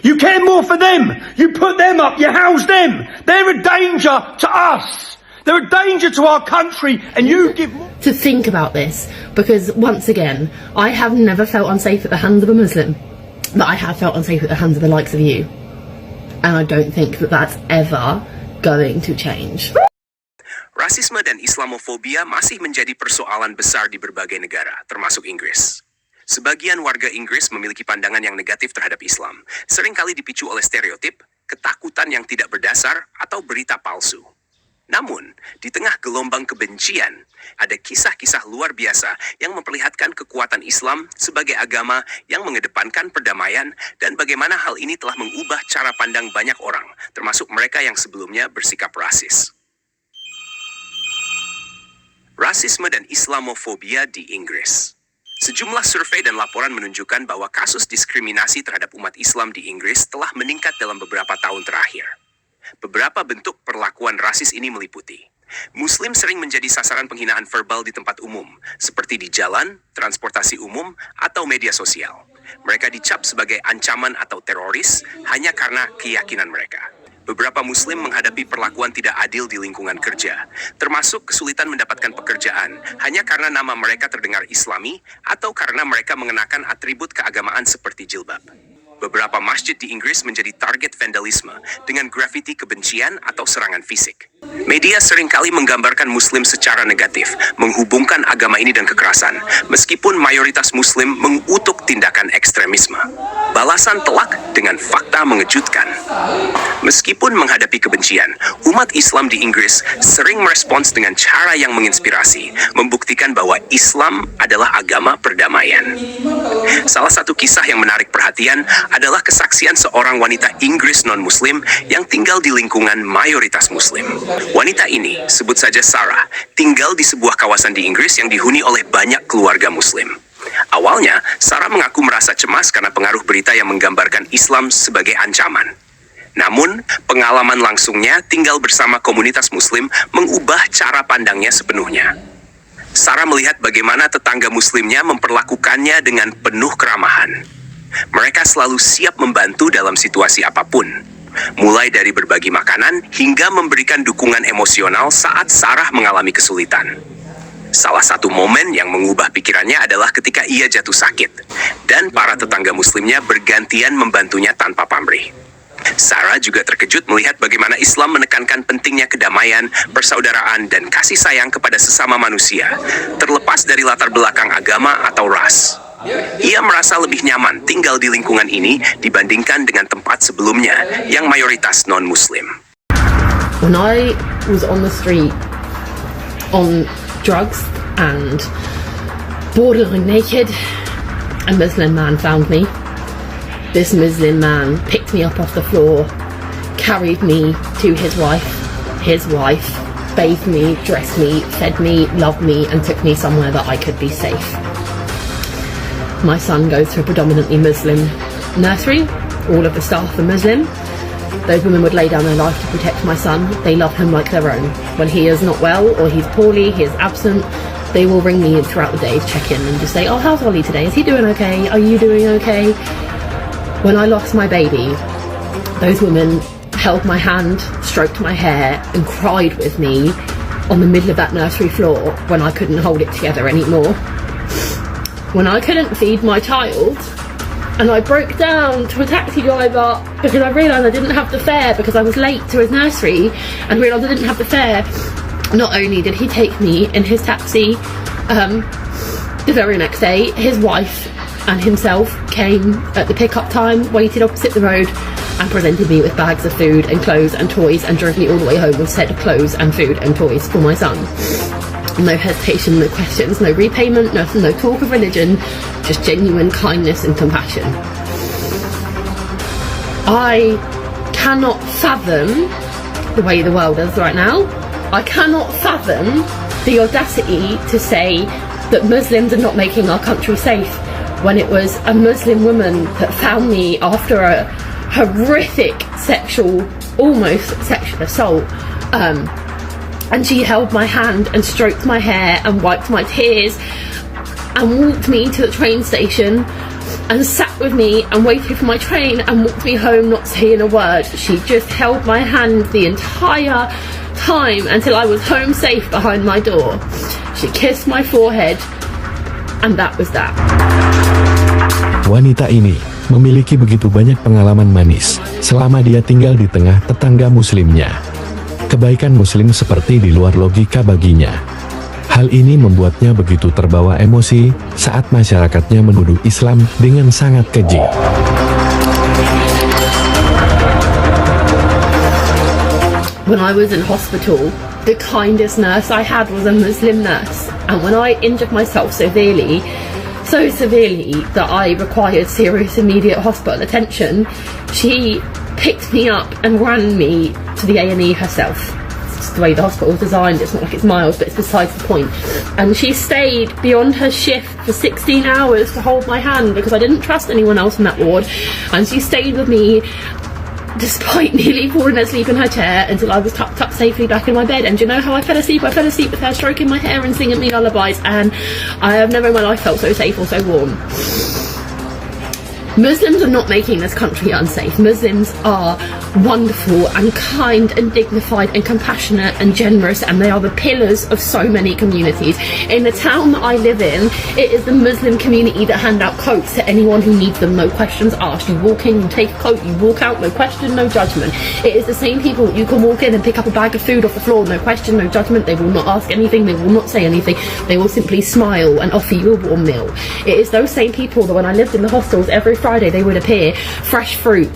You care more for them. You put them up, you house them. They're a danger to us. They're a danger to our country, and you give more. To think about this, because once again, I have never felt unsafe at the hands of a Muslim, but I have felt unsafe at the hands of the likes of you. And I don't think that that's ever going to change. Rasisme dan Islamofobia masih menjadi persoalan besar di berbagai negara, termasuk Inggris. Sebagian warga Inggris memiliki pandangan yang negatif terhadap Islam, seringkali dipicu oleh stereotip, ketakutan yang tidak berdasar, atau berita palsu. Namun, di tengah gelombang kebencian, ada kisah-kisah luar biasa yang memperlihatkan kekuatan Islam sebagai agama yang mengedepankan perdamaian dan bagaimana hal ini telah mengubah cara pandang banyak orang, termasuk mereka yang sebelumnya bersikap rasis. Rasisme dan Islamofobia di Inggris. Sejumlah survei dan laporan menunjukkan bahwa kasus diskriminasi terhadap umat Islam di Inggris telah meningkat dalam beberapa tahun terakhir. Beberapa bentuk perlakuan rasis ini meliputi: Muslim sering menjadi sasaran penghinaan verbal di tempat umum, seperti di jalan, transportasi umum, atau media sosial. Mereka dicap sebagai ancaman atau teroris hanya karena keyakinan mereka. Beberapa Muslim menghadapi perlakuan tidak adil di lingkungan kerja, termasuk kesulitan mendapatkan pekerjaan hanya karena nama mereka terdengar Islami atau karena mereka mengenakan atribut keagamaan seperti jilbab. Beberapa masjid di Inggris menjadi target vandalisme dengan grafiti kebencian atau serangan fisik. Media seringkali menggambarkan Muslim secara negatif, menghubungkan agama ini dan kekerasan, meskipun mayoritas Muslim mengutuk tindakan ekstremisme. Balasan telak dengan fakta mengejutkan. Meskipun menghadapi kebencian, umat Islam di Inggris sering merespons dengan cara yang menginspirasi, membuktikan bahwa Islam adalah agama perdamaian. Salah satu kisah yang menarik perhatian adalah kesaksian seorang wanita Inggris non-Muslim yang tinggal di lingkungan mayoritas Muslim. Wanita ini, sebut saja Sarah, tinggal di sebuah kawasan di Inggris yang dihuni oleh banyak keluarga Muslim. Awalnya, Sarah mengaku merasa cemas karena pengaruh berita yang menggambarkan Islam sebagai ancaman. Namun, pengalaman langsungnya tinggal bersama komunitas Muslim mengubah cara pandangnya sepenuhnya. Sarah melihat bagaimana tetangga Muslimnya memperlakukannya dengan penuh keramahan. Mereka selalu siap membantu dalam situasi apapun, mulai dari berbagi makanan hingga memberikan dukungan emosional saat Sarah mengalami kesulitan. Salah satu momen yang mengubah pikirannya adalah ketika ia jatuh sakit, dan para tetangga Muslimnya bergantian membantunya tanpa pamrih. Sarah juga terkejut melihat bagaimana Islam menekankan pentingnya kedamaian, persaudaraan, dan kasih sayang kepada sesama manusia, terlepas dari latar belakang agama atau ras. Ia merasa lebih nyaman tinggal di lingkungan ini dibandingkan dengan tempat sebelumnya yang mayoritas non-Muslim. When I was on the street on drugs and borderline naked, a Muslim man found me. This Muslim man picked me up off the floor, carried me to his wife bathed me, dressed me, fed me, loved me, and took me somewhere that I could be safe. My son goes to a predominantly Muslim nursery. All of the staff are Muslim. Those women would lay down their life to protect my son. They love him like their own. When he is not well or he's poorly, he is absent, they will ring me throughout the day to check in and just say, "Oh, how's Ollie today? Is he doing okay? Are you doing okay?" When I lost my baby, those women held my hand, stroked my hair, and cried with me on the middle of that nursery floor when I couldn't hold it together anymore. When I couldn't feed my child, and I broke down to a taxi driver because I realised I didn't have the fare because I was late to his nursery and realised I didn't have the fare. Not only did he take me in his taxi, the very next day, his wife and himself came at the pick-up time, waited opposite the road, and presented me with bags of food and clothes and toys and drove me all the way home with said clothes and food and toys for my son. No hesitation, no questions, no repayment, no talk of religion, just genuine kindness and compassion. I cannot fathom the way the world is right now. I cannot fathom the audacity to say that Muslims are not making our country safe, when it was a Muslim woman that found me after a horrific almost sexual assault, and she held my hand and stroked my hair and wiped my tears and walked me to the train station and sat with me and waited for my train and walked me home not saying a word. She just held my hand the entire time until I was home safe behind my door. She kissed my forehead, and that was that. Wanita ini memiliki begitu banyak pengalaman manis selama dia tinggal di tengah tetangga muslimnya. Kebaikan muslim seperti di luar logika baginya. Hal ini membuatnya begitu terbawa emosi saat masyarakatnya menuduh Islam dengan sangat keji. When I was in hospital, the kindest nurse I had was a Muslim nurse. And when I injured myself so severely that I required serious immediate hospital attention, she picked me up and ran me to the A&E herself. The way the hospital was designed, it's not like it's miles, but it's besides the point. And she stayed beyond her shift for 16 hours to hold my hand because I didn't trust anyone else in that ward, and she stayed with me despite nearly falling asleep in her chair until I was tucked up safely back in my bed. And do you know how I fell asleep? I fell asleep with her stroking my hair and singing me lullabies, and I have never in my life felt so safe or so warm. Muslims are not making this country unsafe. Muslims are wonderful and kind and dignified and compassionate and generous, and they are the pillars of so many communities. In the town that I live in, it is the Muslim community that hand out coats to anyone who needs them, no questions asked. You walk in, you take a coat, you walk out, no question, no judgment. It is the same people you can walk in and pick up a bag of food off the floor, no question, no judgment. They will not ask anything, they will not say anything, they will simply smile and offer you a warm meal. It is those same people that when I lived in the hostels, every Friday they would appear, fresh fruit.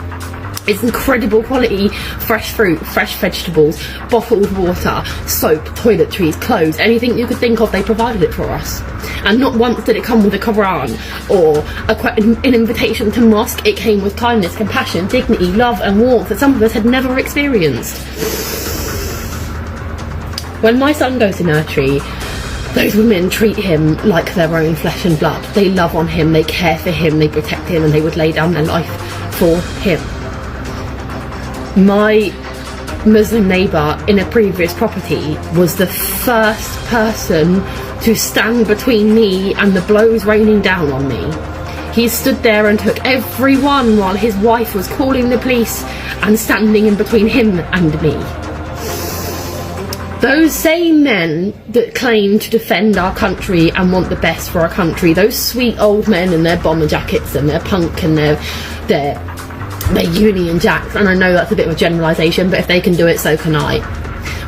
It's incredible quality, fresh fruit, fresh vegetables, bottled water, soap, toiletries, clothes, anything you could think of, they provided it for us. And not once did it come with a Quran or an invitation to mosque. It came with kindness, compassion, dignity, love and warmth that some of us had never experienced. When my son goes to nursery, those women treat him like their own flesh and blood. They love on him, they care for him, they protect him, and they would lay down their life for him. My Muslim neighbour in a previous property was the first person to stand between me and the blows raining down on me. He stood there and took everyone while his wife was calling the police and standing in between him and me. Those same men that claim to defend our country and want the best for our country, those sweet old men in their bomber jackets and their punk and their Union Jacks, and I know that's a bit of a generalisation, but if they can do it, so can I.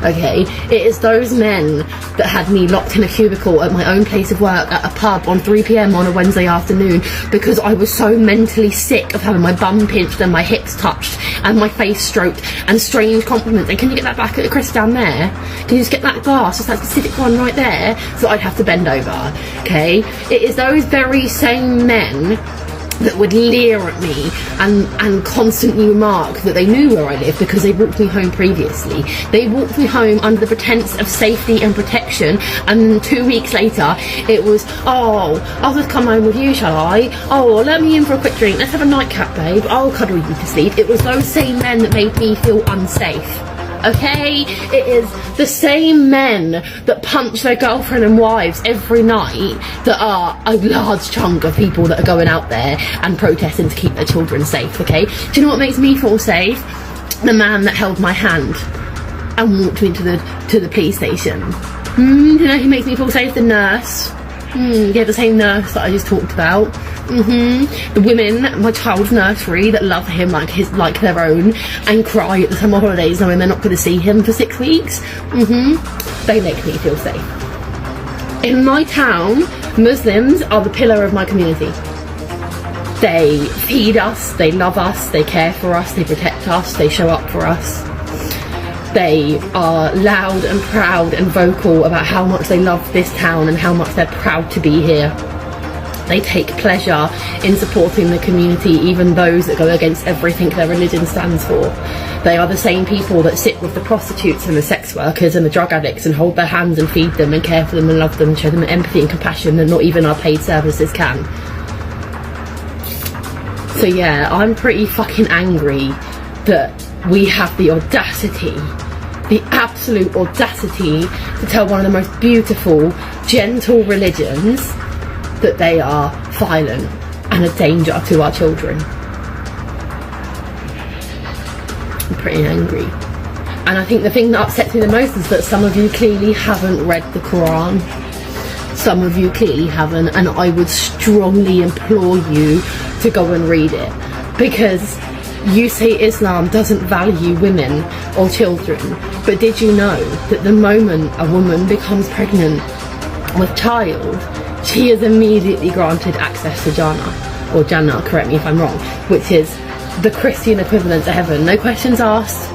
Okay, it is those men that had me locked in a cubicle at my own place of work at a pub on 3 p.m. on a Wednesday afternoon because I was so mentally sick of having my bum pinched and my hips touched and my face stroked and strange compliments. And can you get that back at Chris down there? Can you just get that glass, just that specific one right there, so I'd have to bend over? Okay, it is those very same men that would leer at me and constantly remark that they knew where I lived because they walked me home previously. They walked me home under the pretense of safety and protection, and then 2 weeks later it was, oh, I'll just come home with you, shall I? Oh, let me in for a quick drink, let's have a nightcap, babe, I'll cuddle you to sleep. It was those same men that made me feel unsafe. Okay, it is the same men that punch their girlfriend and wives every night that are a large chunk of people that are going out there and protesting to keep their children safe. Okay, do you know what makes me feel safe? The man that held my hand and walked me to the police station. Do you know who makes me feel safe? The nurse. Yeah, the same nurse that I just talked about. The women at my child's nursery that love him like their own and cry at the summer holidays knowing they're not going to see him for 6 weeks. They make me feel safe. In my town, Muslims are the pillar of my community. They feed us, they love us, they care for us, they protect us, they show up for us. They are loud and proud and vocal about how much they love this town and how much they're proud to be here. They take pleasure in supporting the community, even those that go against everything their religion stands for. They are the same people that sit with the prostitutes and the sex workers and the drug addicts and hold their hands and feed them and care for them and love them and show them empathy and compassion that not even our paid services can. So yeah, I'm pretty fucking angry that we have the audacity, the absolute audacity to tell one of the most beautiful, gentle religions that they are violent, and a danger to our children. I'm pretty angry. And I think the thing that upsets me the most is that some of you clearly haven't read the Quran. Some of you clearly haven't, and I would strongly implore you to go and read it. Because you say Islam doesn't value women or children, but did you know that the moment a woman becomes pregnant with child, she is immediately granted access to Jannah, or Jannah, correct me if I'm wrong, which is the Christian equivalent to heaven. No questions asked.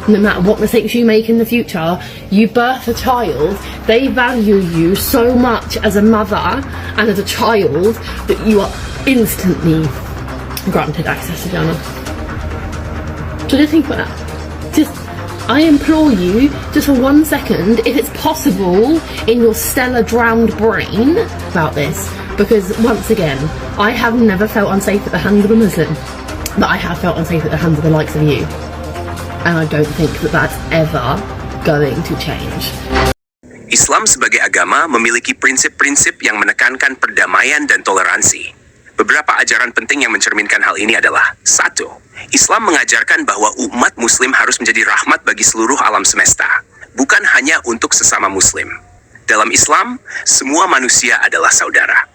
No matter what mistakes you make in the future, you birth a child, they value you so much as a mother and as a child that you are instantly granted access to Jannah. So just think about that. I implore you, just for 1 second, if it's possible in your stellar drowned brain about this, because once again, I have never felt unsafe at the hands of a Muslim, but I have felt unsafe at the hands of the likes of you. And I don't think that that's ever going to change. Islam sebagai agama memiliki prinsip-prinsip yang menekankan perdamaian dan toleransi. Beberapa ajaran penting yang mencerminkan hal ini adalah: 1. Islam mengajarkan bahwa umat muslim harus menjadi rahmat bagi seluruh alam semesta, bukan hanya untuk sesama muslim. Dalam Islam, semua manusia adalah saudara.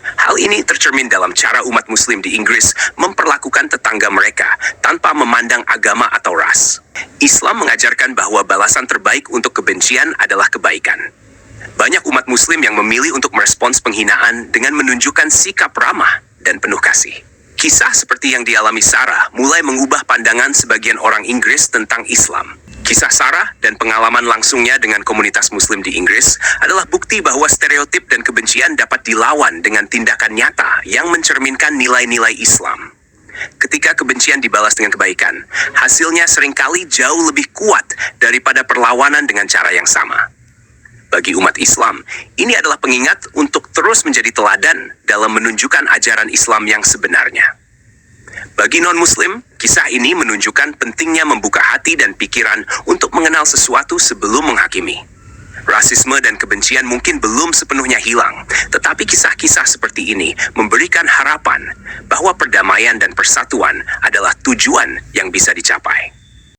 Hal ini tercermin dalam cara umat muslim di Inggris memperlakukan tetangga mereka tanpa memandang agama atau ras. Islam mengajarkan bahwa balasan terbaik untuk kebencian adalah kebaikan. Banyak umat muslim yang memilih untuk merespons penghinaan dengan menunjukkan sikap ramah dan penuh kasih. Kisah seperti yang dialami Sarah mulai mengubah pandangan sebagian orang Inggris tentang Islam. Kisah Sarah dan pengalaman langsungnya dengan komunitas muslim di Inggris adalah bukti bahwa stereotip dan kebencian dapat dilawan dengan tindakan nyata yang mencerminkan nilai-nilai Islam. Ketika kebencian dibalas dengan kebaikan, hasilnya seringkali jauh lebih kuat daripada perlawanan dengan cara yang sama. Bagi umat Islam, ini adalah pengingat untuk terus menjadi teladan dalam menunjukkan ajaran Islam yang sebenarnya. Bagi non-muslim, kisah ini menunjukkan pentingnya membuka hati dan pikiran untuk mengenal sesuatu sebelum menghakimi. Rasisme dan kebencian mungkin belum sepenuhnya hilang, tetapi kisah-kisah seperti ini memberikan harapan bahwa perdamaian dan persatuan adalah tujuan yang bisa dicapai.